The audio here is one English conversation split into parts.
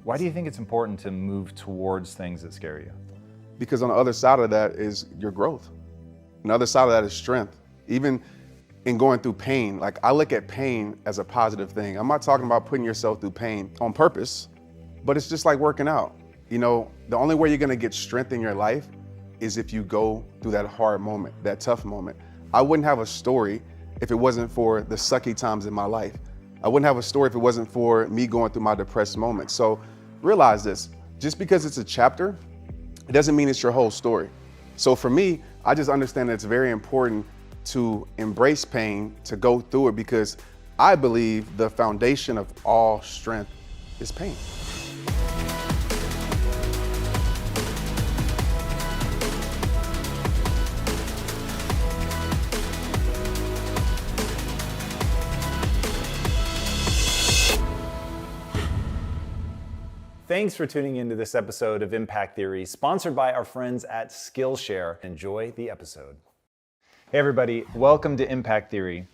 Why do you think it's important to move towards things that scare you? Because on the other side of that is your growth. On the other side of that is strength. Even in going through pain, like I look at pain as a positive thing. I'm not talking about putting yourself through pain on purpose, but it's just like working out. You know, the only way you're gonna get strength in your life is if you go through that hard moment, that tough moment. I wouldn't have a story if it wasn't for the sucky times in my life. I wouldn't have a story if it wasn't for me going through my depressed moments. So realize this, just because it's a chapter, it doesn't mean it's your whole story. So for me, I just understand that it's very important to embrace pain, to go through it, because I believe the foundation of all strength is pain. Thanks for tuning into this episode of Impact Theory, sponsored by our friends at Skillshare. Enjoy the episode. Hey everybody, welcome to Impact Theory.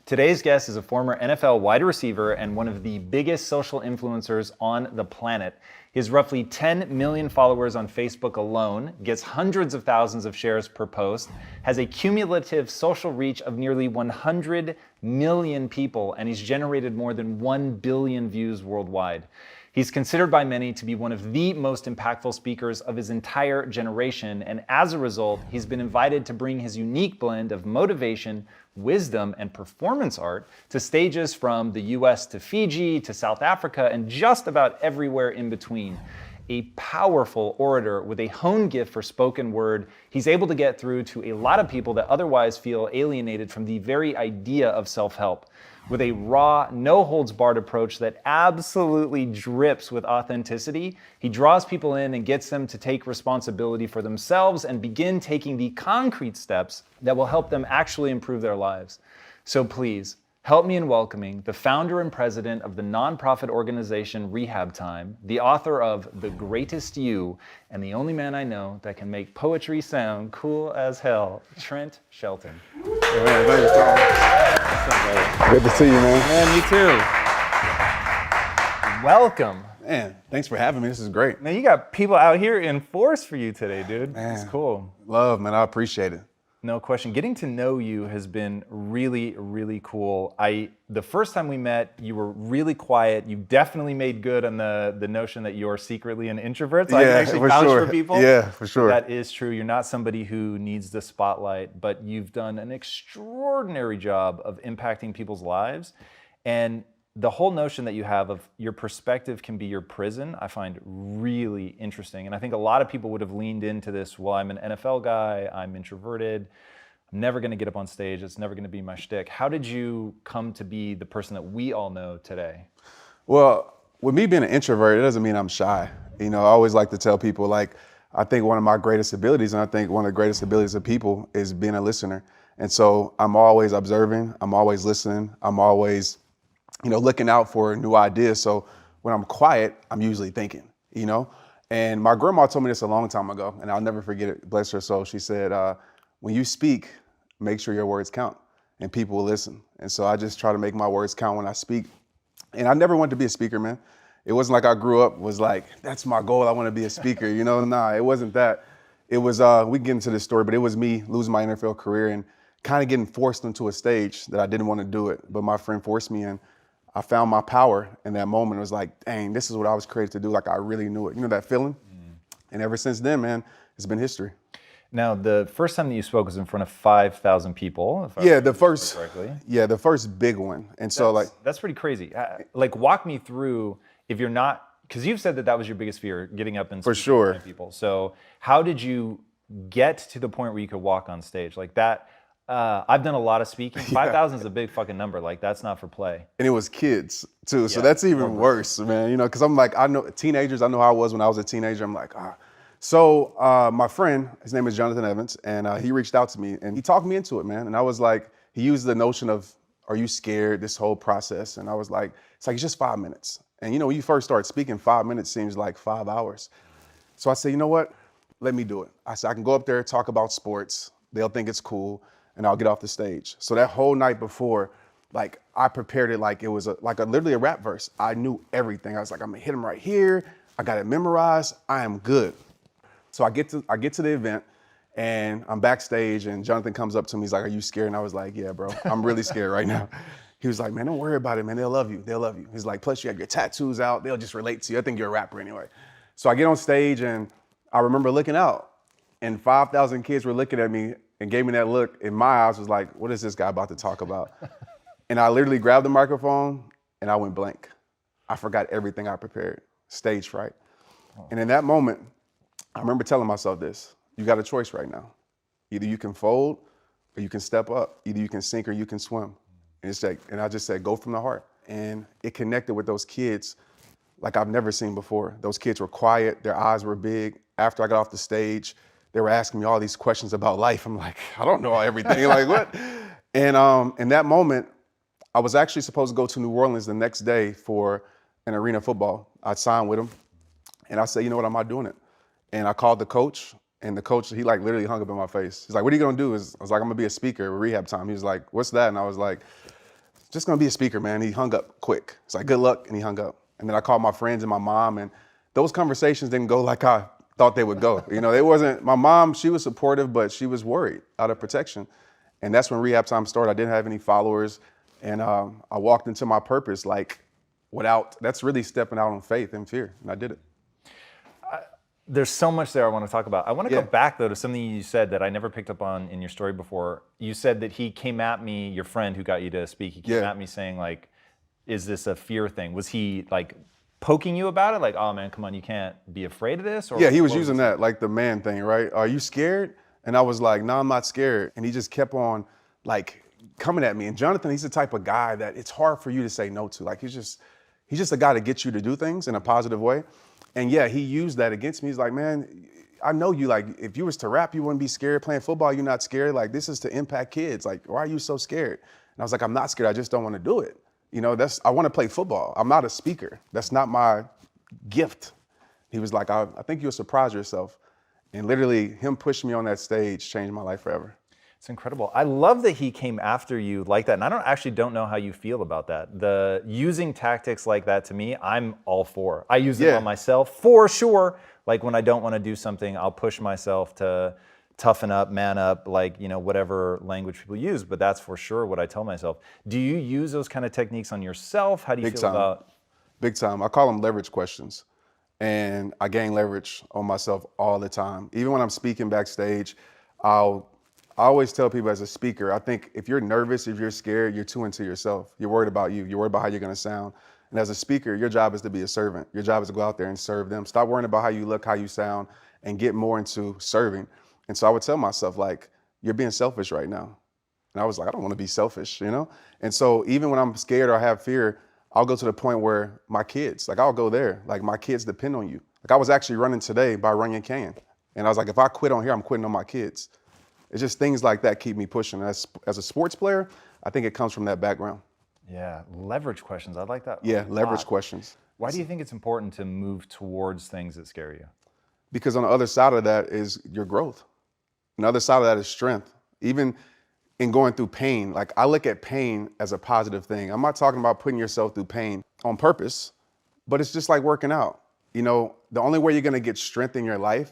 Today's guest is a former NFL wide receiver and one of the biggest social influencers on the planet. He has roughly 10 million followers on Facebook alone, gets hundreds of thousands of shares per post, has a cumulative social reach of nearly 100 million people, and he's generated more than 1 billion views worldwide. He's considered by many to be one of the most impactful speakers of his entire generation, and as a result, he's been invited to bring his unique blend of motivation, wisdom, and performance art to stages from the US to Fiji to South Africa and just about everywhere in between. A powerful orator with a honed gift for spoken word, he's able to get through to a lot of people that otherwise feel alienated from the very idea of self-help. With a raw, no-holds-barred approach that absolutely drips with authenticity, he draws people in and gets them to take responsibility for themselves and begin taking the concrete steps that will help them actually improve their lives. So please, help me in welcoming the founder and president of the nonprofit organization Rehab Time, the author of The Greatest You, and the only man I know that can make poetry sound cool as hell, Trent Shelton. Hey man, thank you, Tom. Good to see you, man. Man, me too. Welcome. Man, thanks for having me. This is great. Man, you got people out here in force for you today, dude. Man, it's cool. Love, man. I appreciate it. No question. Getting to know you has been really, really cool. The first time we met, you were really quiet. You definitely made good on the notion that you're secretly an introvert. So I can actually vouch for people. Yeah, for sure. That is true. You're not somebody who needs the spotlight, but you've done an extraordinary job of impacting people's lives. And the whole notion that you have of your perspective can be your prison, I find really interesting. And I think a lot of people would have leaned into this, well, I'm an NFL guy, I'm introverted, I'm never gonna get up on stage, it's never gonna be my shtick. How did you come to be the person that we all know today? Well, with me being an introvert, it doesn't mean I'm shy. You know, I always like to tell people, like, I think one of my greatest abilities, and I think one of the greatest abilities of people is being a listener. And so I'm always observing, I'm always listening, I'm always looking out for new ideas. So when I'm quiet, I'm usually thinking, And my grandma told me this a long time ago, and I'll never forget it, bless her soul. She said, when you speak, make sure your words count and people will listen. And so I just try to make my words count when I speak. And I never wanted to be a speaker, man. It wasn't like I grew up, was like, that's my goal, I want to be a speaker, Nah, it wasn't that. It was, we can get into this story, but it was me losing my NFL career and kind of getting forced into a stage that I didn't want to do it, but my friend forced me in. I found my power in that moment. It was like, dang, this is what I was created to do. Like, I really knew it. You know that feeling? And ever since then, man, it's been history. Now, the first time that you spoke was in front of 5,000 people. The first big one. And that's pretty crazy. Like, walk me through, if you're not, because you've said that was your biggest fear, getting up and speaking for sure to people. So how did you get to the point where you could walk on stage like that? I've done a lot of speaking. 5,000 is a big fucking number. Like, that's not for play. And it was kids too. So that's even worse, man. Because I'm like, I know teenagers, I know how I was when I was a teenager. I'm like, So my friend, his name is Jonathan Evans, and he reached out to me and he talked me into it, man. And I was like, he used the notion of, are you scared, this whole process? And I was like, it's just 5 minutes. And when you first start speaking, 5 minutes seems like 5 hours. So I said, you know what? Let me do it. I said, I can go up there, talk about sports. They'll think it's cool, and I'll get off the stage. So that whole night before, like I prepared it like it was literally a rap verse. I knew everything. I was like, I'm gonna hit him right here. I got it memorized. I am good. So I get to the event and I'm backstage and Jonathan comes up to me. He's like, are you scared? And I was like, yeah, bro, I'm really scared right now. He was like, man, don't worry about it, man. They'll love you. They'll love you. He's like, plus you have your tattoos out. They'll just relate to you. I think you're a rapper anyway. So I get on stage and I remember looking out and 5,000 kids were looking at me and gave me that look. And my eyes was like, what is this guy about to talk about? And I literally grabbed the microphone and I went blank. I forgot everything I prepared, stage fright. And in that moment, I remember telling myself this, you got a choice right now. Either you can fold or you can step up. Either you can sink or you can swim. And I just said, go from the heart. And it connected with those kids like I've never seen before. Those kids were quiet, their eyes were big. After I got off the stage, they were asking me all these questions about life. I'm like, I don't know everything, like what? And in that moment, I was actually supposed to go to New Orleans the next day for an arena football. I signed with him and I said, you know what, I'm not doing it. And I called the coach and the coach, he like literally hung up in my face. He's like, what are you gonna do? I was like, I'm gonna be a speaker at rehab time. He was like, what's that? And I was like, just gonna be a speaker, man. He hung up quick. It's like, good luck, and he hung up. And then I called my friends and my mom, and those conversations didn't go like I thought they would go. You know, it wasn't, my mom, she was supportive, but she was worried out of protection. And that's when rehab time started. I didn't have any followers, and I walked into my purpose like that's really stepping out on faith and fear, and I did it. There's so much there I want to talk about. I want to go back, though, to something you said that I never picked up on in your story before. You said that he came at me, your friend who got you to speak, he came at me saying, like, is this a fear thing? Was he, like, poking you about it? Like, oh, man, come on, you can't be afraid of this? Or yeah, he was using that, like the man thing, right? Are you scared? And I was like, no, I'm not scared. And he just kept on, like, coming at me. And Jonathan, he's the type of guy that it's hard for you to say no to. Like, he's just a guy to get you to do things in a positive way. And yeah, he used that against me. He's like, man, I know you, like, if you was to rap, you wouldn't be scared. Playing football, you're not scared. Like, this is to impact kids. Like, why are you so scared? And I was like, I'm not scared. I just don't want to do it. You know, I want to play football. I'm not a speaker. That's not my gift. He was like, I think you'll surprise yourself. And literally, him pushing me on that stage changed my life forever. It's incredible. I love that he came after you like that. And I don't know how you feel about that. The using tactics like that, to me, I'm all for. I use them on myself for sure. Like when I don't want to do something, I'll push myself to toughen up, man up, like, you know, whatever language people use. But that's for sure what I tell myself. Do you use those kind of techniques on yourself? How do you feel about? Big time. I call them leverage questions. And I gain leverage on myself all the time. Even when I'm speaking backstage, I always tell people as a speaker, I think if you're nervous, if you're scared, you're too into yourself. You're worried about you. You're worried about how you're going to sound. And as a speaker, your job is to be a servant. Your job is to go out there and serve them. Stop worrying about how you look, how you sound, and get more into serving. And so I would tell myself, like, you're being selfish right now. And I was like, I don't want to be selfish, you know? And so even when I'm scared or I have fear, I'll go to the point where my kids, like, I'll go there. Like, my kids depend on you. Like, I was actually running today by Runyon Canyon. And I was like, if I quit on here, I'm quitting on my kids. It's just things like that keep me pushing. As a sports player, I think it comes from that background. Yeah, leverage questions. I like that. Yeah, leverage questions. Why do you think it's important to move towards things that scare you? Because on the other side of that is your growth. On the other side of that is strength. Even in going through pain, like, I look at pain as a positive thing. I'm not talking about putting yourself through pain on purpose, but it's just like working out. You know, the only way you're going to get strength in your life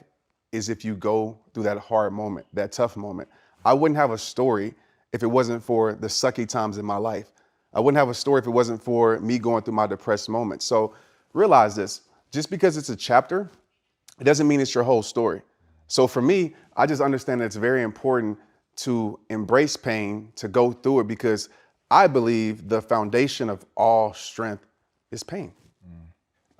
is if you go through that hard moment, that tough moment. I wouldn't have a story if it wasn't for the sucky times in my life. I wouldn't have a story if it wasn't for me going through my depressed moments. So realize this, just because it's a chapter, it doesn't mean it's your whole story. So for me, I just understand that it's very important to embrace pain, to go through it, because I believe the foundation of all strength is pain.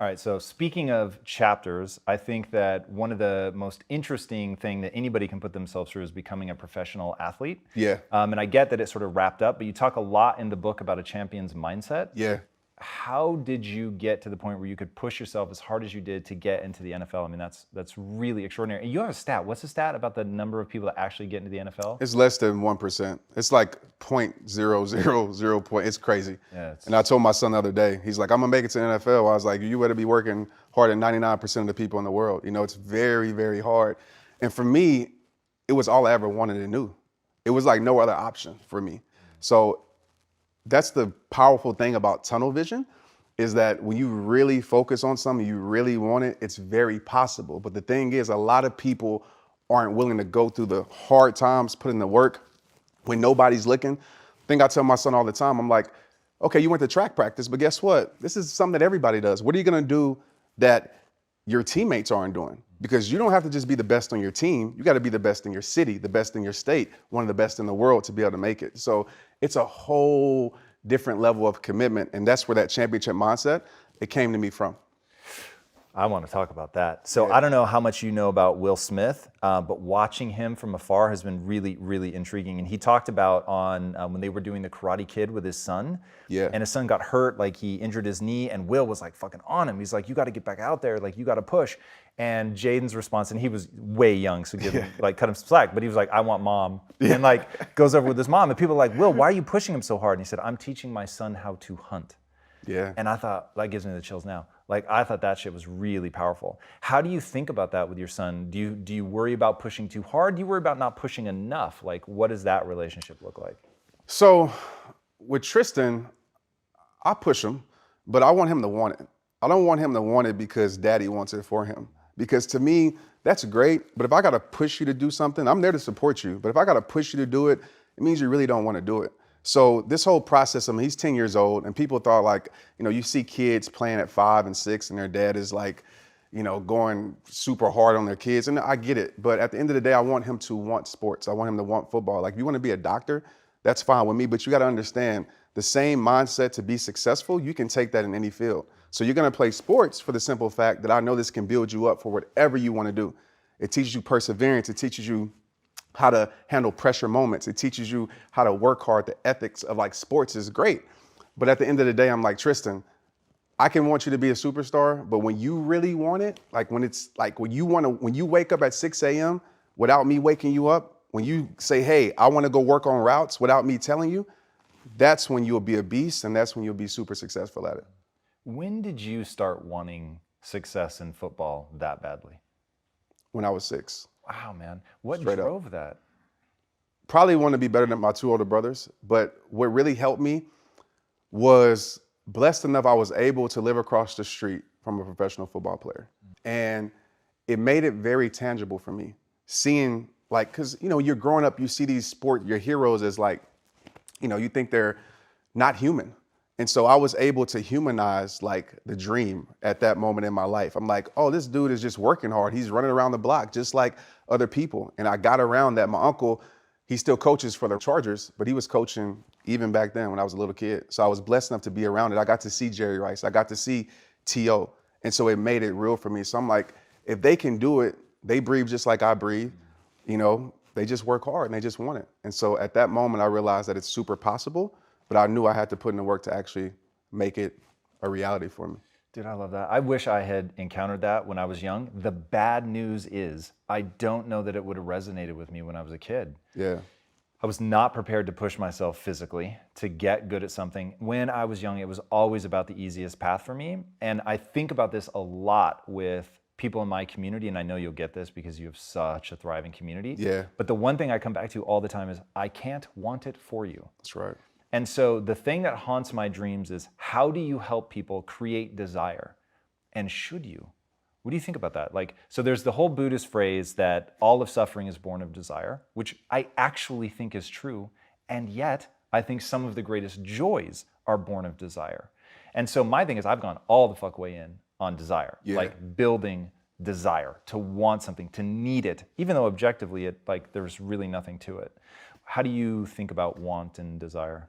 All right, so speaking of chapters, I think that one of the most interesting thing that anybody can put themselves through is becoming a professional athlete. Yeah. And I get that it's sort of wrapped up, but you talk a lot in the book about a champion's mindset. Yeah. How did you get to the point where you could push yourself as hard as you did to get into the NFL? I mean, that's really extraordinary. And you have a stat. What's the stat about the number of people that actually get into the NFL? It's less than 1%. It's like 0.000 point. It's crazy. Yeah, and I told my son the other day, he's like, I'm gonna make it to the NFL. I was like, you better be working harder than 99% of the people in the world. You know, it's very, very hard. And for me, it was all I ever wanted and knew. It was like no other option for me. So that's the powerful thing about tunnel vision, is that when you really focus on something, you really want it, it's very possible. But the thing is, a lot of people aren't willing to go through the hard times, put in the work when nobody's looking. I think I tell my son all the time, I'm like, okay, you went to track practice, but guess what? This is something that everybody does. What are you gonna do that your teammates aren't doing? Because you don't have to just be the best on your team. You got to be the best in your city, the best in your state, one of the best in the world to be able to make it. So it's a whole different level of commitment. And that's where that championship mindset, it came to me from. I want to talk about that. So I don't know how much you know about Will Smith, but watching him from afar has been really, really intriguing. And he talked about on when they were doing the Karate Kid with his son. Yeah. And his son got hurt, like he injured his knee, and Will was like fucking on him. He's like, you got to get back out there, like you got to push. And Jaden's response, and he was way young, so give him, like cut him some slack, but he was like, I want mom. And like goes over with his mom, and people are like, Will, why are you pushing him so hard? And he said, I'm teaching my son how to hunt. Yeah. And I thought, that gives me the chills now. Like, I thought that shit was really powerful. How do you think about that with your son? Do you worry about pushing too hard? Do you worry about not pushing enough? Like, what does that relationship look like? So with Tristan, I push him, but I want him to want it. I don't want him to want it because daddy wants it for him. Because to me, that's great. But if I got to push you to do something, I'm there to support you. But if I got to push you to do it, it means you really don't want to do it. So this whole process, I mean, he's 10 years old, and people thought like, you see kids playing at 5 and 6 and their dad is like, going super hard on their kids. And I get it. But at the end of the day, I want him to want sports. I want him to want football. Like, if you want to be a doctor, that's fine with me. But you got to understand the same mindset to be successful, you can take that in any field. So you're going to play sports for the simple fact that I know this can build you up for whatever you want to do. It teaches you perseverance. It teaches you how to handle pressure moments. It teaches you how to work hard. The ethics of like sports is great. But at the end of the day, I'm like, Tristan, I can want you to be a superstar, but when you really want it, like when it's like when you wake up at 6 a.m. without me waking you up, when you say, hey, I want to go work on routes without me telling you, that's when you'll be a beast, and that's when you'll be super successful at it. When did you start wanting success in football that badly? When I was 6. Wow, man. What Straight drove that? Probably want to be better than my 2 older brothers, but what really helped me was blessed enough I was able to live across the street from a professional football player. And it made it very tangible for me. Seeing like, cause you're growing up, you see these your heroes as like, you think they're not human. And so I was able to humanize like the dream at that moment in my life. I'm like, oh, this dude is just working hard. He's running around the block just like other people. And I got around that. My uncle, he still coaches for the Chargers, but he was coaching even back then when I was a little kid. So I was blessed enough to be around it. I got to see Jerry Rice. I got to see T.O. And so it made it real for me. So I'm like, if they can do it, they breathe just like I breathe. They just work hard and they just want it. And so at that moment, I realized that it's super possible, but I knew I had to put in the work to actually make it a reality for me. Dude, I love that. I wish I had encountered that when I was young. The bad news is I don't know that it would have resonated with me when I was a kid. Yeah. I was not prepared to push myself physically to get good at something. When I was young, it was always about the easiest path for me. And I think about this a lot with people in my community, and I know you'll get this because you have such a thriving community. Yeah. But the one thing I come back to all the time is I can't want it for you. That's right. And so the thing that haunts my dreams is how do you help people create desire? And should you? What do you think about that? Like, so there's the whole Buddhist phrase that all of suffering is born of desire, which I actually think is true. And yet I think some of the greatest joys are born of desire. And so my thing is I've gone all the fuck way in on desire, like building desire, to want something, to need it, even though objectively there's really nothing to it. How do you think about want and desire?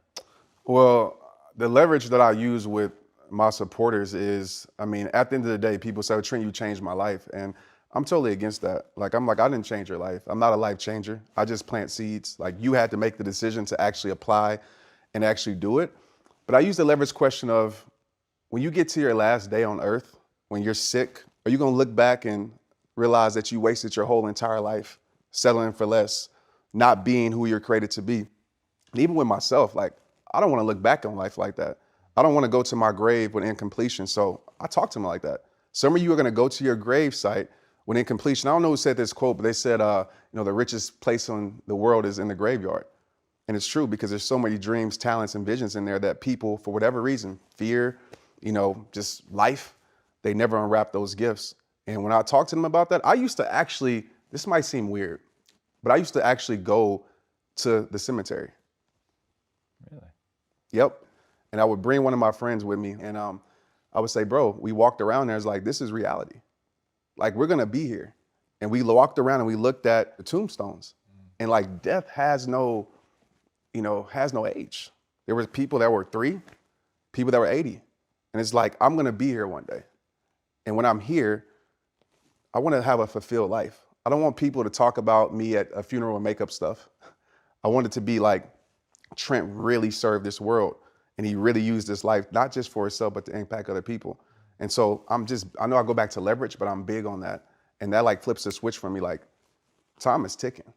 Well, the leverage that I use with my supporters is, at the end of the day, people say, Trent, you changed my life. And I'm totally against that. I didn't change your life. I'm not a life changer. I just plant seeds. You had to make the decision to actually apply and actually do it. But I use the leverage question of, when you get to your last day on earth, when you're sick, are you gonna look back and realize that you wasted your whole entire life settling for less, not being who you're created to be? And even with myself, I don't wanna look back on life like that. I don't wanna go to my grave with incompletion. So I talk to them like that. Some of you are gonna go to your grave site with incompletion. I don't know who said this quote, but they said, the richest place in the world is in the graveyard. And it's true because there's so many dreams, talents, and visions in there that people, for whatever reason, fear, just life, they never unwrap those gifts. And when I talk to them about that, I used to actually, this might seem weird, but I used to actually go to the cemetery. Really? Yep. And I would bring one of my friends with me, and I would say, bro, we walked around there. It's like, this is reality. Like, we're going to be here. And we walked around and we looked at the tombstones. And like, death has no age. There was people that were 3, people that were 80. And it's like, I'm going to be here one day. And when I'm here, I want to have a fulfilled life. I don't want people to talk about me at a funeral and make up stuff. I want it to be like, Trent really served this world, and he really used his life, not just for himself, but to impact other people. And so I know I go back to leverage, but I'm big on that. And that like flips the switch for me, like, time is ticking.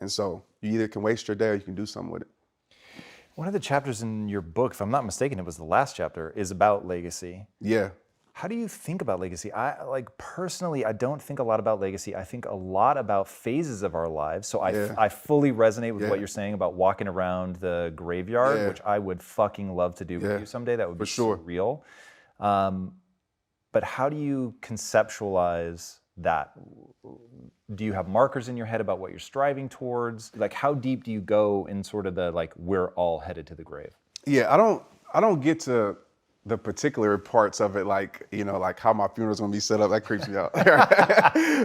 And so you either can waste your day or you can do something with it. One of the chapters in your book, if I'm not mistaken, it was the last chapter, is about legacy. Yeah. How do you think about legacy? Personally, I don't think a lot about legacy. I think a lot about phases of our lives. So I fully resonate with what you're saying about walking around the graveyard, which I would fucking love to do with you someday. That would be surreal. But how do you conceptualize that? Do you have markers in your head about what you're striving towards? Like, how deep do you go in sort of the, like, we're all headed to the grave? Yeah, I don't get to the particular parts of it, like, like how my funeral's gonna be set up. That creeps me out.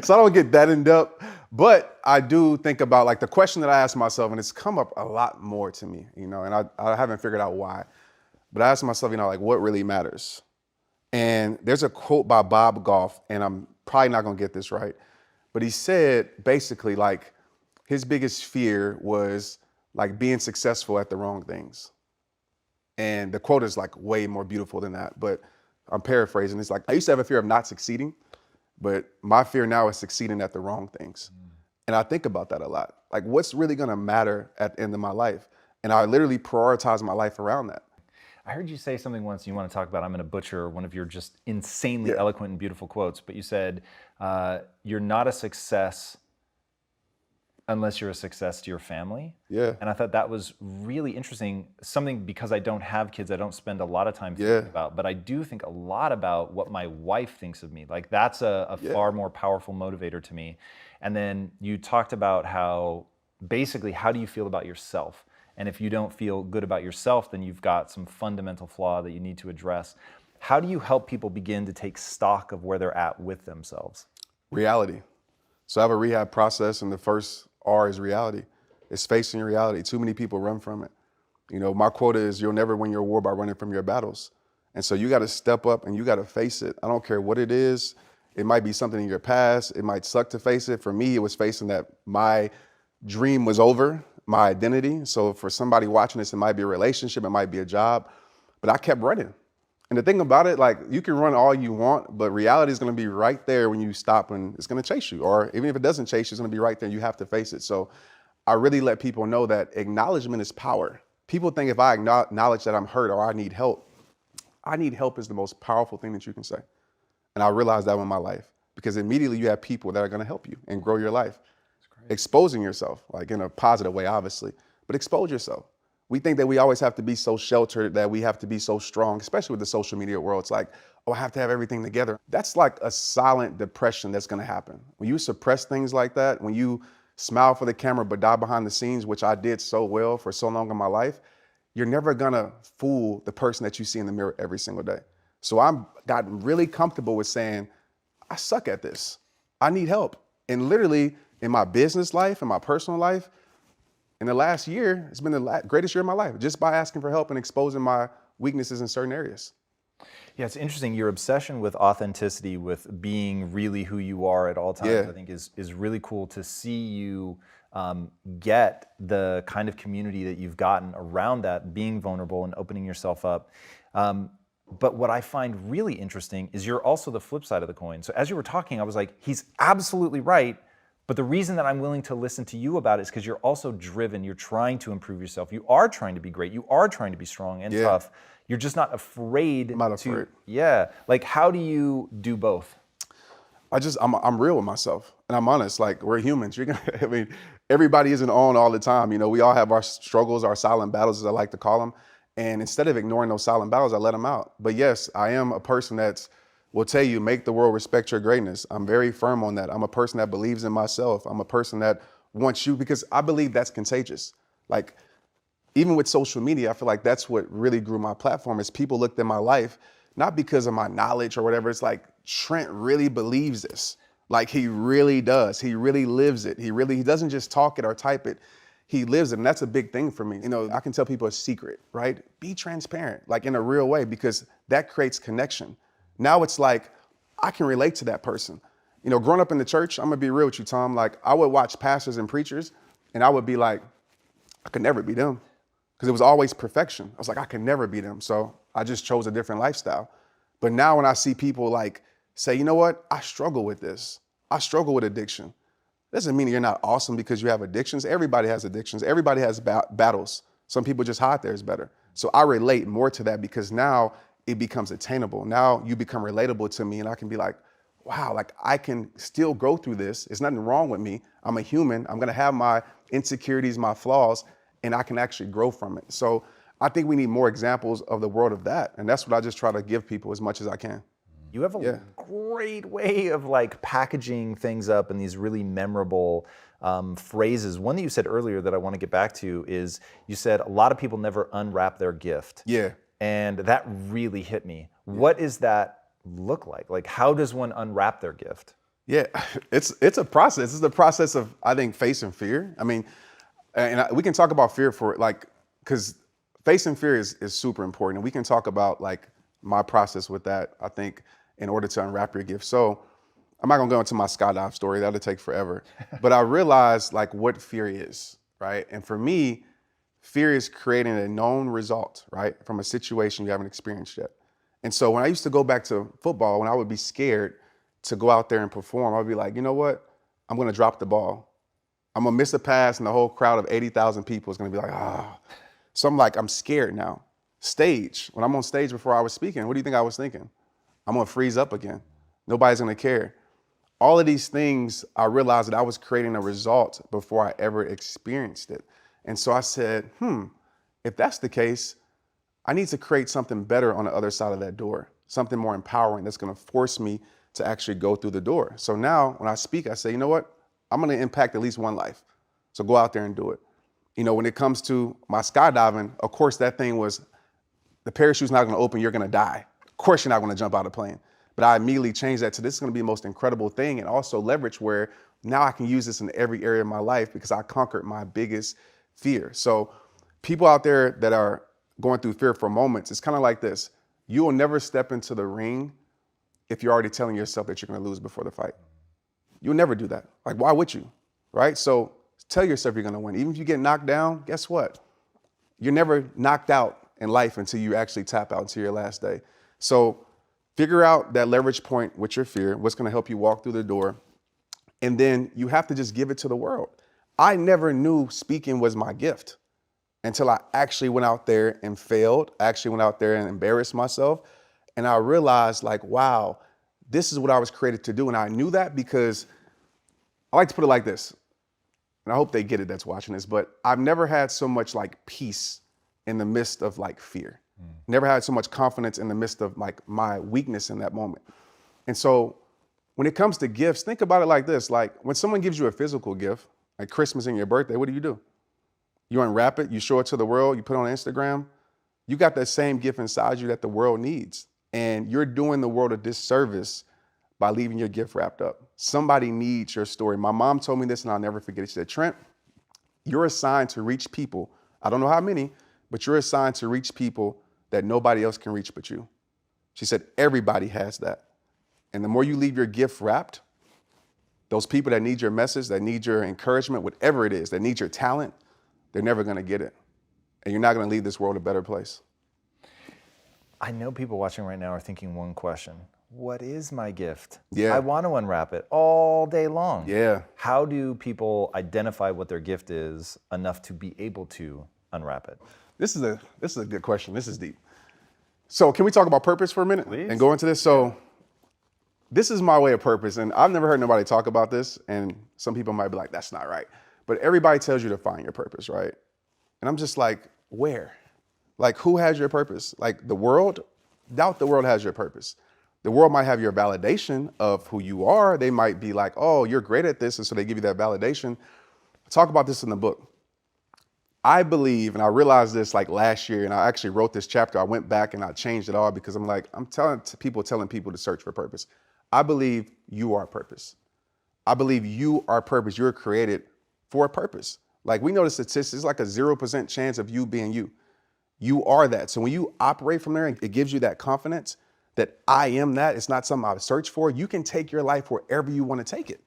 So I don't get that in depth, but I do think about like the question that I ask myself, and it's come up a lot more to me, and I haven't figured out why, but I ask myself, like, what really matters? And there's a quote by Bob Goff, and I'm probably not gonna get this right, but he said basically like his biggest fear was like being successful at the wrong things. And the quote is like way more beautiful than that, but I'm paraphrasing. It's like, I used to have a fear of not succeeding, but my fear now is succeeding at the wrong things. And I think about that a lot. Like, what's really gonna matter at the end of my life? And I literally prioritize my life around that. I heard you say something once you want to talk about, I'm going to butcher one of your just insanely eloquent and beautiful quotes, but you said, you're not a success unless you're a success to your family. Yeah. And I thought that was really interesting. Something, because I don't have kids, I don't spend a lot of time thinking about, but I do think a lot about what my wife thinks of me. Like, that's a far more powerful motivator to me. And then you talked about how, basically, how do you feel about yourself? And if you don't feel good about yourself, then you've got some fundamental flaw that you need to address. How do you help people begin to take stock of where they're at with themselves? Reality. So I have a rehab process, and the first R is reality. It's facing reality. Too many people run from it. My quote is, you'll never win your war by running from your battles. And so you got to step up and you got to face it. I don't care what it is. It might be something in your past. It might suck to face it. For me, it was facing that my dream was over, my identity. So for somebody watching this, it might be a relationship, it might be a job, but I kept running. And the thing about it, like, you can run all you want, but reality is going to be right there when you stop, and it's going to chase you. Or even if it doesn't chase you, it's going to be right there. You have to face it. So I really let people know that acknowledgement is power. People think if I acknowledge that I'm hurt or I need help is the most powerful thing that you can say. And I realized that in my life, because immediately you have people that are going to help you and grow your life. Exposing yourself, like in a positive way, obviously, but expose yourself. We think that we always have to be so sheltered, that we have to be so strong, especially with the social media world. It's like, oh, I have to have everything together. That's like a silent depression that's gonna happen. When you suppress things like that, when you smile for the camera but die behind the scenes, which I did so well for so long in my life, you're never gonna fool the person that you see in the mirror every single day. So I've gotten really comfortable with saying, I suck at this. I need help. And literally, in my business life, in my personal life, in the last year, it's been the greatest year of my life, just by asking for help and exposing my weaknesses in certain areas. Yeah, it's interesting. Your obsession with authenticity, with being really who you are at all times, I think is really cool to see you get the kind of community that you've gotten around that, being vulnerable and opening yourself up. But what I find really interesting is you're also the flip side of the coin. So as you were talking, I was like, he's absolutely right. But the reason that I'm willing to listen to you about it is because you're also driven. You're trying to improve yourself. You are trying to be great. You are trying to be strong and tough. You're just not afraid. I'm not afraid. Yeah. Like, how do you do both? I'm real with myself, and I'm honest. Like, we're humans. everybody isn't on all the time. You know, we all have our struggles, our silent battles, as I like to call them. And instead of ignoring those silent battles, I let them out. But yes, I am a person that will tell you, make the world respect your greatness. I'm very firm on that. I'm a person that believes in myself. I'm a person that wants you, because I believe that's contagious. Like, even with social media, I feel like that's what really grew my platform, is people looked at my life, not because of my knowledge or whatever. It's like, Trent really believes this. Like, he really does. He really lives it. He doesn't just talk it or type it. He lives it. And that's a big thing for me. You know, I can tell people a secret, right? Be transparent, like in a real way, because that creates connection. Now it's like, I can relate to that person. You know, growing up in the church, I'm gonna be real with you, Tom. Like, I would watch pastors and preachers and I would be like, I could never be them. Because it was always perfection. I was like, I could never be them. So I just chose a different lifestyle. But now when I see people like say, you know what, I struggle with this. I struggle with addiction. Doesn't mean you're not awesome because you have addictions. Everybody has addictions. Everybody has battles. Some people just hide theirs better. So I relate more to that, because now it becomes attainable. Now you become relatable to me, and I can be like, wow, like I can still go through this. There's nothing wrong with me. I'm a human. I'm gonna have my insecurities, my flaws, and I can actually grow from it. So I think we need more examples of the world of that. And that's what I just try to give people as much as I can. You have a great way of like packaging things up in these really memorable phrases. One that you said earlier that I want to get back to is, you said a lot of people never unwrap their gift. Yeah. And that really hit me. Yeah. What does that look like? Like, how does one unwrap their gift? Yeah, it's a process. It's the process of, I think, facing fear. I mean, we can talk about fear because facing fear is super important. And we can talk about like my process with that, I think, in order to unwrap your gift. So I'm not gonna go into my skydive story, that'll take forever. But I realized like what fear is, right? And for me, fear is creating a known result, right? From a situation you haven't experienced yet. And so when I used to go back to football, when I would be scared to go out there and perform, I'd be like, you know what? I'm gonna drop the ball. I'm gonna miss a pass and the whole crowd of 80,000 people is gonna be like, ah. So I'm scared now. Stage, when I'm on stage before I was speaking, what do you think I was thinking? I'm gonna freeze up again. Nobody's gonna care. All of these things, I realized that I was creating a result before I ever experienced it. And so I said, if that's the case, I need to create something better on the other side of that door, something more empowering that's gonna force me to actually go through the door. So now when I speak, I say, you know what? I'm gonna impact at least one life. So go out there and do it. You know, when it comes to my skydiving, of course that thing was, the parachute's not gonna open, you're gonna die. Of course you're not gonna jump out of a plane. But I immediately changed that to, this is gonna be the most incredible thing, and also leverage where now I can use this in every area of my life because I conquered my biggest fear. So people out there that are going through fearful moments, it's kind of like this. You will never step into the ring if you're already telling yourself that you're gonna lose before the fight. You'll never do that. Like, why would you, right? So tell yourself you're gonna win. Even if you get knocked down, guess what? You're never knocked out in life until you actually tap out until your last day. So figure out that leverage point with your fear, what's gonna help you walk through the door, and then you have to just give it to the world. I never knew speaking was my gift until I actually went out there and failed, actually went out there and embarrassed myself. And I realized like, wow, this is what I was created to do. And I knew that because I like to put it like this, and I hope they get it that's watching this, but I've never had so much like peace in the midst of like fear. Never had so much confidence in the midst of like my weakness in that moment. And so when it comes to gifts, think about it like this. Like when someone gives you a physical gift, like Christmas and your birthday, what do? You unwrap it, you show it to the world, you put it on Instagram. You got that same gift inside you that the world needs. And you're doing the world a disservice by leaving your gift wrapped up. Somebody needs your story. My mom told me this and I'll never forget it. She said, Trent, you're assigned to reach people. I don't know how many, but you're assigned to reach people that nobody else can reach but you. She said, everybody has that. And the more you leave your gift wrapped, those people that need your message, that need your encouragement, whatever it is, that need your talent, they're never gonna get it. And you're not gonna leave this world a better place. I know people watching right now are thinking one question. What is my gift? Yeah. I want to unwrap it all day long. Yeah. How do people identify what their gift is enough to be able to unwrap it? This is a good question. This is deep. So can we talk about purpose for a minute? Please. And go into this? So this is my way of purpose. And I've never heard nobody talk about this. And some people might be like, that's not right. But everybody tells you to find your purpose, right? And I'm just like, where? Like, who has your purpose? Like, the world? Doubt the world has your purpose. The world might have your validation of who you are. They might be like, oh, you're great at this. And so they give you that validation. I talk about this in the book. I believe, and I realized this like last year, and I actually wrote this chapter. I went back and I changed it all because I'm telling people to search for purpose. I believe you are purpose. I believe you are purpose. You're created for a purpose. Like, we know the statistics, it's like a 0% chance of you being you. You are that. So when you operate from there, it gives you that confidence that I am that. It's not something I've searched for. You can take your life wherever you want to take it.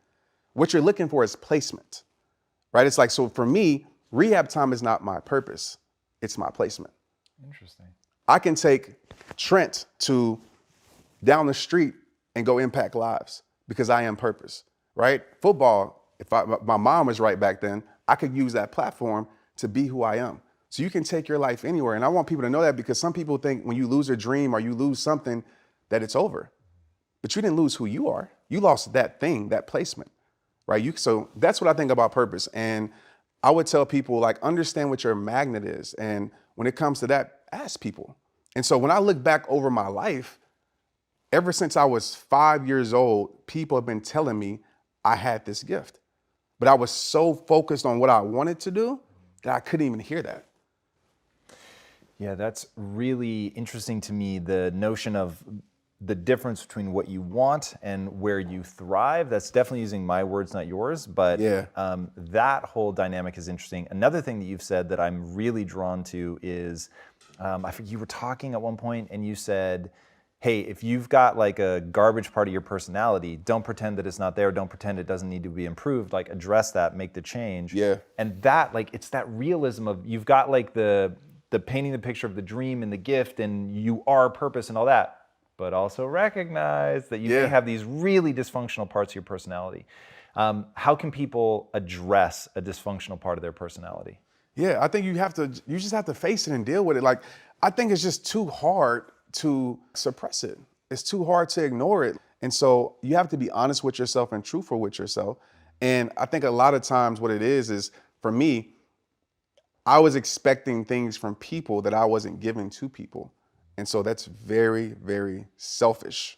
What you're looking for is placement, right? It's like, so for me, rehab time is not my purpose. It's my placement. Interesting. I can take Trent to down the street and go impact lives because I am purpose, right? Football, my mom was right back then, I could use that platform to be who I am. So you can take your life anywhere. And I want people to know that, because some people think when you lose a dream or you lose something that it's over. But you didn't lose who you are. You lost that thing, that placement, right? So that's what I think about purpose. And I would tell people, like, understand what your magnet is. And when it comes to that, ask people. And so when I look back over my life, ever since I was 5 years old, people have been telling me I had this gift. But I was so focused on what I wanted to do that I couldn't even hear that. Yeah, that's really interesting to me, the notion of the difference between what you want and where you thrive. That's definitely using my words, not yours, but Yeah. That whole dynamic is interesting. Another thing that you've said that I'm really drawn to is, I think you were talking at one point and you said, hey, if you've got like a garbage part of your personality, don't pretend that it's not there. Don't pretend it doesn't need to be improved. Like, address that, make the change. Yeah. And that, like, it's that realism of, you've got like the painting the picture of the dream and the gift and you are purpose and all that, but also recognize that you may have these really dysfunctional parts of your personality. How can people address a dysfunctional part of their personality? Yeah, I think you just have to face it and deal with it. Like, I think it's just too hard to suppress it. It's too hard to ignore it. And so you have to be honest with yourself and truthful with yourself. And I think a lot of times what it is for me, I was expecting things from people that I wasn't giving to people. And so that's very, very selfish,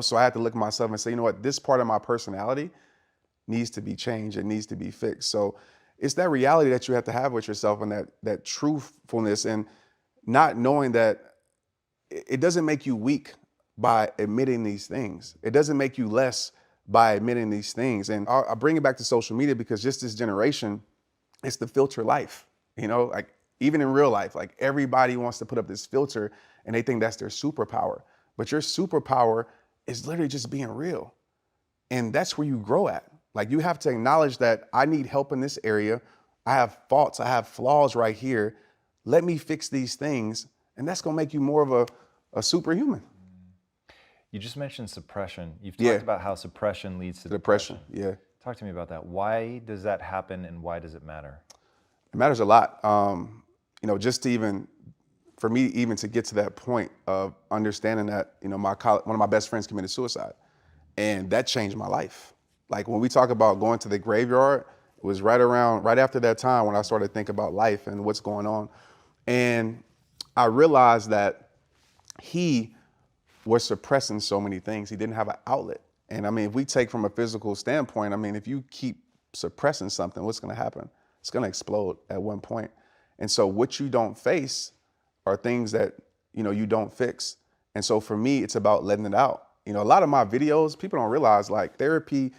So I had to look at myself and say, you know what, this part of my personality needs to be changed. It needs to be fixed. So it's that reality that you have to have with yourself, and that truthfulness, and not knowing that it doesn't make you weak by admitting these things. It doesn't make you less by admitting these things. And I'll bring it back to social media, because just this generation, it's the filter life. Like, even in real life, like, everybody wants to put up this filter and they think that's their superpower. But your superpower is literally just being real. And that's where you grow at. Like, you have to acknowledge that I need help in this area. I have faults, I have flaws right here. Let me fix these things. And that's gonna make you more of a superhuman. You just mentioned suppression. You've talked about how suppression leads to depression. Yeah. Talk to me about that. Why does that happen and why does it matter? It matters a lot. Just to for me to get to that point of understanding that, one of my best friends committed suicide, and that changed my life. Like, when we talk about going to the graveyard, it was right after that time when I started to think about life and what's going on. And I realized that he was suppressing so many things. He didn't have an outlet. And I mean, if we take from a physical standpoint, I mean, if you keep suppressing something, what's gonna happen? It's gonna explode at one point. And so what you don't face are things that, you don't fix. And so for me, it's about letting it out. A lot of my videos, people don't realize, like, therapy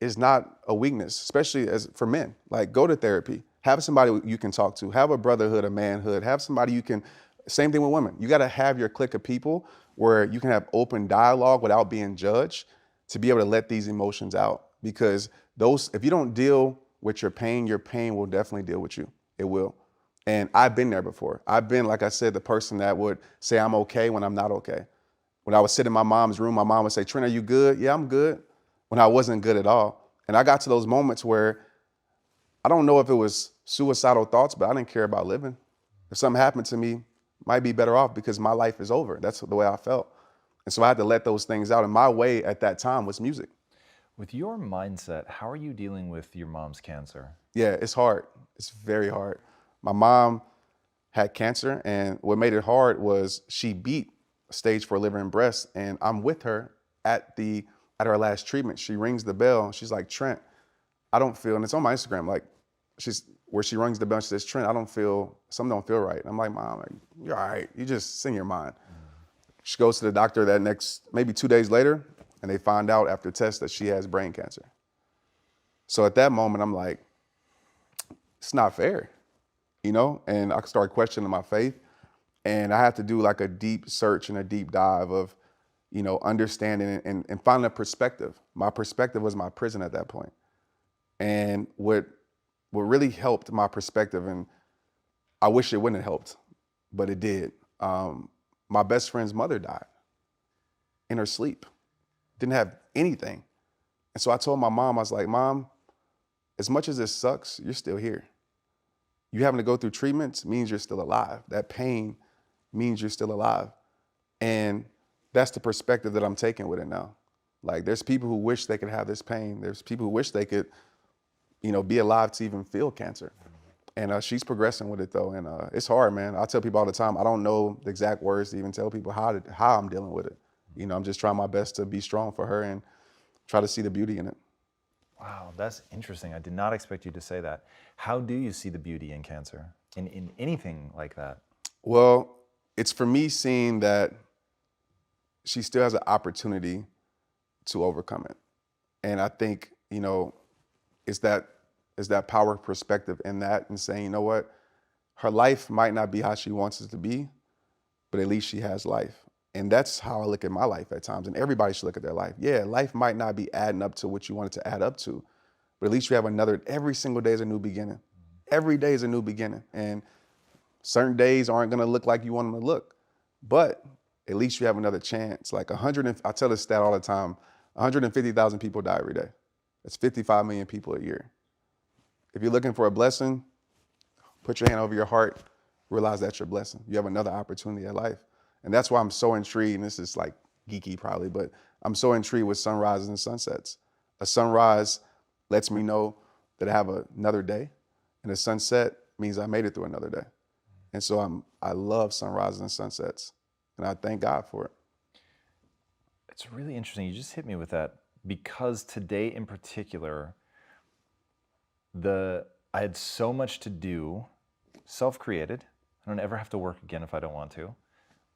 is not a weakness, especially for men. Like, go to therapy, have somebody you can talk to, have a brotherhood, a manhood, have somebody you can, same thing with women. You gotta have your clique of people where you can have open dialogue without being judged, to be able to let these emotions out. Because if you don't deal with your pain will definitely deal with you. It will. And I've been there before. I've been, like I said, the person that would say I'm okay when I'm not okay. When I would sit in my mom's room, my mom would say, Trent, are you good? Yeah, I'm good. When I wasn't good at all. And I got to those moments where I don't know if it was suicidal thoughts, but I didn't care about living. If something happened to me, might be better off because my life is over. That's the way I felt. And so I had to let those things out. And my way at that time was music. With your mindset, how are you dealing with your mom's cancer? Yeah, it's hard. It's very hard. My mom had cancer, and what made it hard was she beat stage 4 liver and breast, and I'm with her at her last treatment. She rings the bell. She's like, Trent, I don't feel, and it's on my Instagram, like where she rings the bell, she says, Trent, something don't feel right. I'm like, Mom, you're all right. You just sing your mind. She goes to the doctor that maybe 2 days later, and they find out after tests that she has brain cancer. So at that moment, I'm like, it's not fair, And I started questioning my faith, and I had to do like a deep search and a deep dive of, understanding and finding a perspective. My perspective was my prison at that point. And what really helped my perspective, and I wish it wouldn't have helped, but it did. My best friend's mother died in her sleep, didn't have anything. And so I told my mom, I was like, Mom, as much as this sucks, you're still here. You having to go through treatments means you're still alive. That pain means you're still alive. And that's the perspective that I'm taking with it now. Like, there's people who wish they could have this pain. There's people who wish they could, be alive to even feel cancer. And she's progressing with it though. And it's hard, man. I tell people all the time, I don't know the exact words to even tell people how I'm dealing with it. I'm just trying my best to be strong for her and try to see the beauty in it. Wow, that's interesting. I did not expect you to say that. How do you see the beauty in cancer, in anything like that? Well, it's for me seeing that she still has an opportunity to overcome it. And I think, it's that power of perspective in that, and saying, you know what, her life might not be how she wants it to be, but at least she has life. And that's how I look at my life at times. And everybody should look at their life. Yeah, life might not be adding up to what you want it to add up to, but at least you have every single day is a new beginning. Every day is a new beginning. And certain days aren't gonna look like you want them to look, but at least you have another chance. Like I tell this stat all the time, 150,000 people die every day. That's 55 million people a year. If you're looking for a blessing, put your hand over your heart, realize that's your blessing. You have another opportunity at life. And that's why I'm so intrigued, and this is like geeky probably, but I'm so intrigued with sunrises and sunsets. A sunrise lets me know that I have another day, and a sunset means I made it through another day. And so I love sunrises and sunsets, and I thank God for it. It's really interesting. You just hit me with that, because today in particular, I had so much to do, self-created. I don't ever have to work again if I don't want to.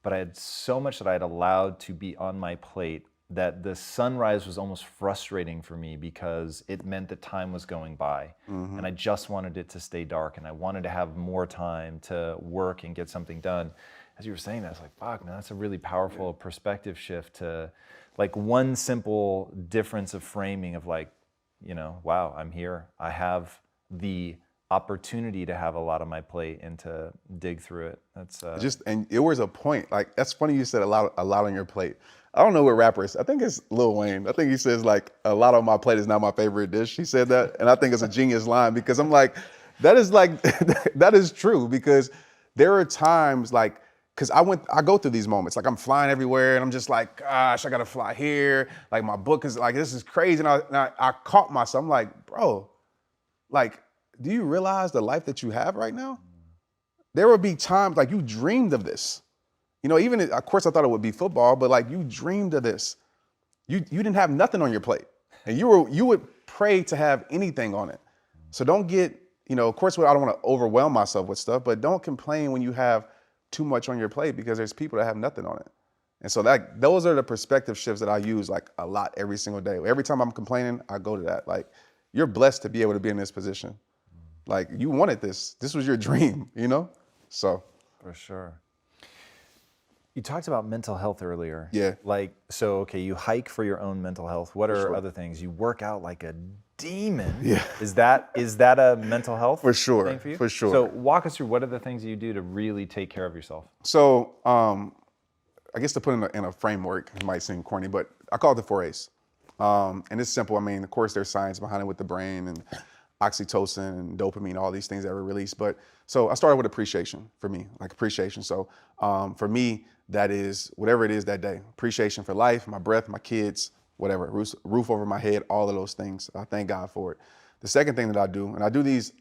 But I had so much that I had allowed to be on my plate that the sunrise was almost frustrating for me, because it meant that time was going by. Mm-hmm. And I just wanted it to stay dark, and I wanted to have more time to work and get something done. As you were saying that, I was like, fuck, man, that's a really powerful perspective shift, to like one simple difference of framing of like, wow, I'm here. I have the opportunity to have a lot on my plate and to dig through it. That's and it was a point. Like, that's funny you said a lot on your plate. I don't know what rapper is. I think it's Lil Wayne. I think he says like, a lot on my plate is not my favorite dish. He said that, and I think it's a genius line, because I'm like, that is true, because there are times like, because I go through these moments, like I'm flying everywhere and I'm just like, gosh, I gotta fly here. Like, my book is like, this is crazy. And I caught myself, I'm like, bro, like, do you realize the life that you have right now? There will be times like you dreamed of this. Even, of course, I thought it would be football, but like, you dreamed of this. You didn't have nothing on your plate, and you would pray to have anything on it. So don't get, of course, I don't want to overwhelm myself with stuff, but don't complain when you have too much on your plate, because there's people that have nothing on it. And so those are the perspective shifts that I use like a lot every single day. Every time I'm complaining, I go to that. Like, you're blessed to be able to be in this position. Like, you wanted this. This was your dream, So. For sure. You talked about mental health earlier. Yeah. Like, so, okay, you hike for your own mental health. What are other things? You work out like a demon. Yeah. Is that a mental health for sure thing for you? For sure. So walk us through, what are the things you do to really take care of yourself? So I guess to put in a framework, it might seem corny, but I call it the 4A's. And it's simple. I mean, of course, there's science behind it with the brain and oxytocin and dopamine, all these things that were released. But so I started with appreciation for me, like appreciation. So for me, that is whatever it is that day. Appreciation for life, my breath, my kids, whatever, roof over my head, all of those things. I thank God for it. The second thing that I do, and I do these,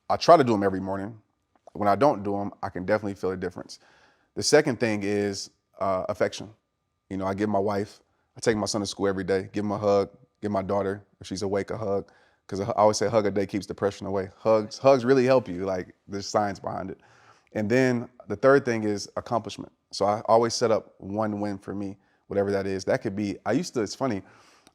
I try to do them every morning. When I don't do them, I can definitely feel a difference. The second thing is affection. You know, I give my wife, I take my son to school every day, give him a hug, give my daughter, if she's awake, a hug. Because I always say a hug a day keeps depression away. Hugs really help you, like there's science behind it. And then the third thing is accomplishment. So I always set up one win for me, whatever that is. That could be, it's funny,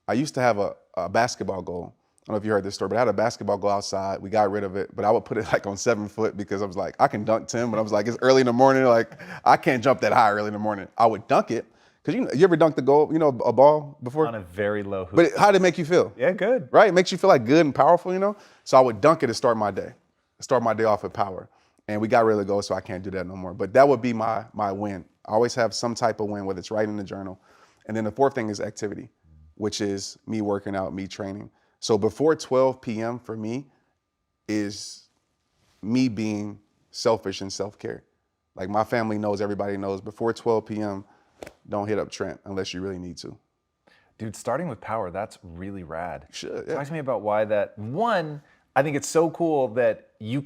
I used to have a basketball goal. I don't know if you heard this story, but I had a basketball goal outside. We got rid of it, but I would put it like on 7 foot because I was like, I can dunk 10, but I was like, it's early in the morning. Like, I can't jump that high early in the morning. I would dunk it. Because you ever dunked the goal, a ball before? On a very low hoop. But how did it make you feel? Yeah, good. Right? It makes you feel like good and powerful, So I would dunk it to start my day. Start my day off with power. And we got rid of the goal, so I can't do that no more. But that would be my win. I always have some type of win, whether it's writing in the journal. And then the fourth thing is activity, which is me working out, me training. So before 12 p.m. for me is me being selfish and self-care. Like my family knows, everybody knows, before 12 p.m., don't hit up Trent unless you really need to. Dude, starting with power, that's really rad. Should, yeah. Talk to me about why that. One, I think it's so cool that you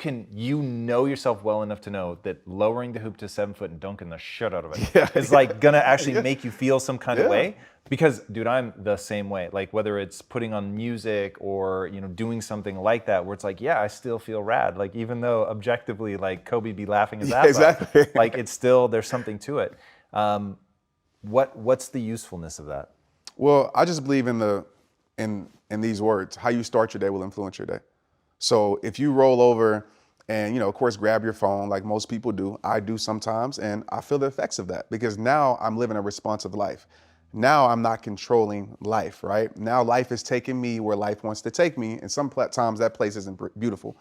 know yourself well enough to know that lowering the hoop to 7 foot and dunking the shit out of it is like gonna actually make you feel some kind of way. Because, dude, I'm the same way. Like whether it's putting on music or doing something like that, where it's like, yeah, I still feel rad. Like even though objectively, like Kobe be laughing his ass off, like it's still there's something to it. What's the usefulness of that? Well, I just believe in these words. How you start your day will influence your day. So if you roll over and, of course, grab your phone like most people do, I do sometimes, and I feel the effects of that because now I'm living a responsive life. Now I'm not controlling life, right? Now life is taking me where life wants to take me, and sometimes that place isn't beautiful.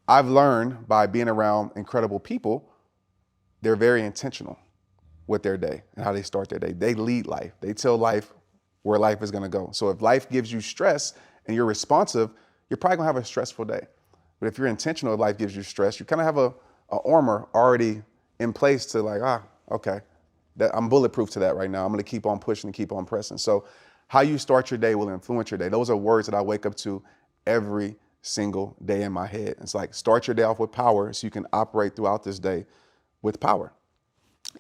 I've learned by being around incredible people, they're very intentional with their day and how they start their day. They lead life. They tell life where life is gonna go. So if life gives you stress and you're responsive, you're probably gonna have a stressful day. But if you're intentional, if life gives you stress, you kind of have a armor already in place to like, okay, I'm bulletproof to that right now. I'm gonna keep on pushing and keep on pressing. So how you start your day will influence your day. Those are words that I wake up to every single day in my head. It's like start your day off with power so you can operate throughout this day with power.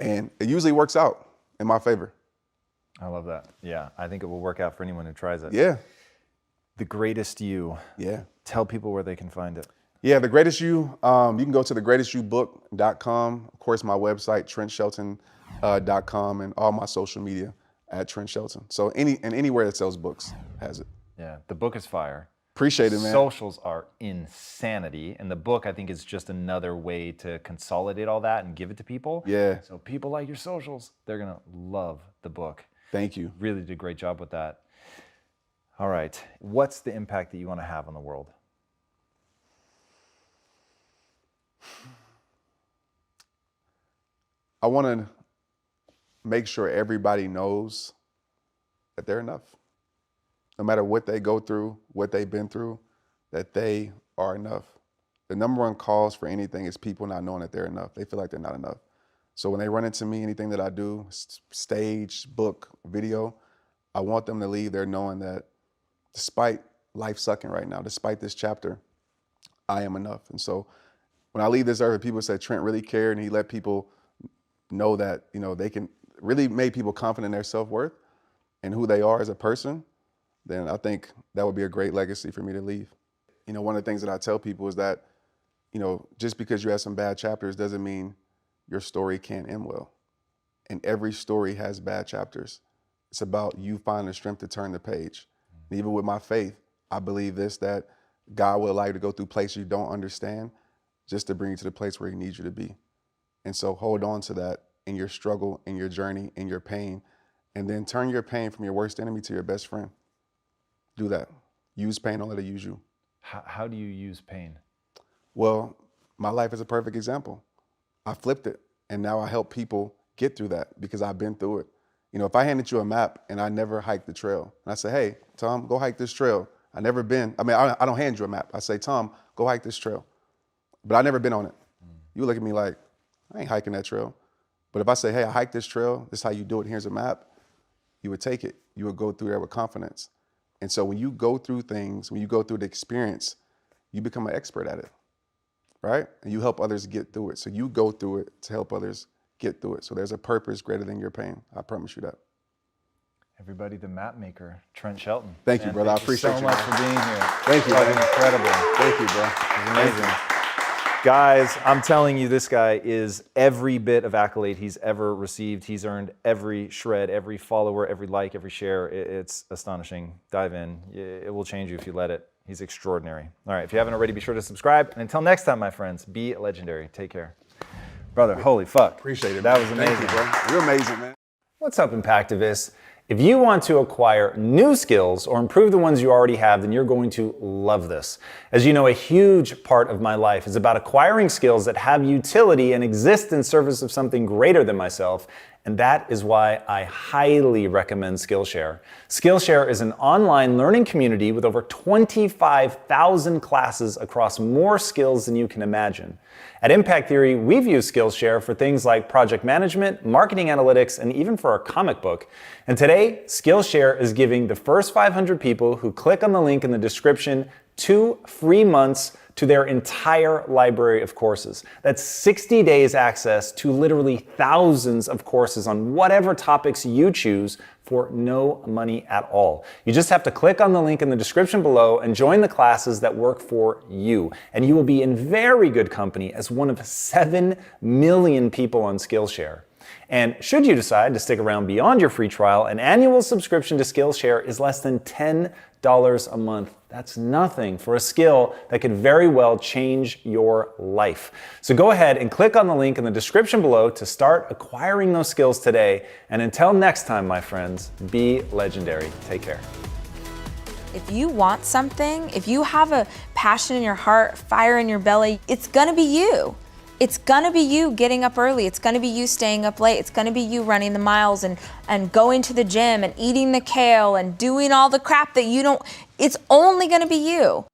And it usually works out in my favor. I love that. Yeah, I think it will work out for anyone who tries it. Yeah. The Greatest You. Yeah. Tell people where they can find it. Yeah, The Greatest You, you can go to thegreatestyoubook.com. Of course, my website, TrentShelton.com, and all my social media at Trent Shelton. So anywhere that sells books has it. Yeah, the book is fire. Appreciate it, man. Socials are insanity. And the book, I think, is just another way to consolidate all that and give it to people. Yeah. So people like your socials, they're going to love the book. Thank you. Really did a great job with that. All right. What's the impact that you want to have on the world? I want to make sure everybody knows that they're enough. No matter what they go through, what they've been through, that they are enough. The number one cause for anything is people not knowing that they're enough. They feel like they're not enough. So when they run into me, anything that I do, stage, book, video, I want them to leave there knowing that despite life sucking right now, despite this chapter, I am enough. And so when I leave this earth, people say Trent really cared and he let people know that, they can really make people confident in their self-worth and who they are as a person, then I think that would be a great legacy for me to leave. One of the things that I tell people is that, just because you have some bad chapters doesn't mean your story can't end well. And every story has bad chapters. It's about you finding the strength to turn the page. And even with my faith, I believe that God will allow you to go through places you don't understand just to bring you to the place where he needs you to be. And so hold on to that in your struggle, in your journey, in your pain, and then turn your pain from your worst enemy to your best friend. Do that. Use pain, don't let it use you. How do you use pain? Well, my life is a perfect example. I flipped it, and now I help people get through that because I've been through it. If I handed you a map and I never hiked the trail, and I say, hey, Tom, go hike this trail. I don't hand you a map. I say, Tom, go hike this trail. But I've never been on it. You look at me like, I ain't hiking that trail. But if I say, hey, I hiked this trail, this is how you do it, here's a map, you would take it. You would go through there with confidence. And so when you go through things, when you go through the experience, you become an expert at it, right? And you help others get through it. So you go through it to help others get through it. So there's a purpose greater than your pain. I promise you that. Everybody, the map maker, Trent Shelton. Thank you, brother. I appreciate you so much for being here. Thank you, man. Incredible. Thank you, bro. It's amazing. Guys, I'm telling you, this guy is every bit of accolade he's ever received. He's earned every shred, every follower, every like, every share. It's astonishing. Dive in. It will change you if you let it. He's extraordinary. All right, if you haven't already, be sure to subscribe. And until next time, my friends, be legendary. Take care. Brother, holy fuck. Appreciate it. That was amazing. Thank you, bro. You're amazing, man. What's up, Impactivists? If you want to acquire new skills or improve the ones you already have, then you're going to love this. As you know, a huge part of my life is about acquiring skills that have utility and exist in service of something greater than myself. And that is why I highly recommend Skillshare. Skillshare is an online learning community with over 25,000 classes across more skills than you can imagine. At Impact Theory, we've used Skillshare for things like project management, marketing analytics, and even for our comic book. And today, Skillshare is giving the first 500 people who click on the link in the description 2 free months to their entire library of courses. That's 60 days access to literally thousands of courses on whatever topics you choose for no money at all. You just have to click on the link in the description below and join the classes that work for you. And you will be in very good company as one of 7 million people on Skillshare. And should you decide to stick around beyond your free trial, an annual subscription to Skillshare is less than $10 a month. That's nothing for a skill that could very well change your life. So go ahead and click on the link in the description below to start acquiring those skills today. And until next time, my friends, be legendary. Take care. If you want something, if you have a passion in your heart, fire in your belly, it's gonna be you. It's gonna be you getting up early. It's gonna be you staying up late. It's gonna be you running the miles and going to the gym and eating the kale and doing all the crap that you don't, it's only gonna be you.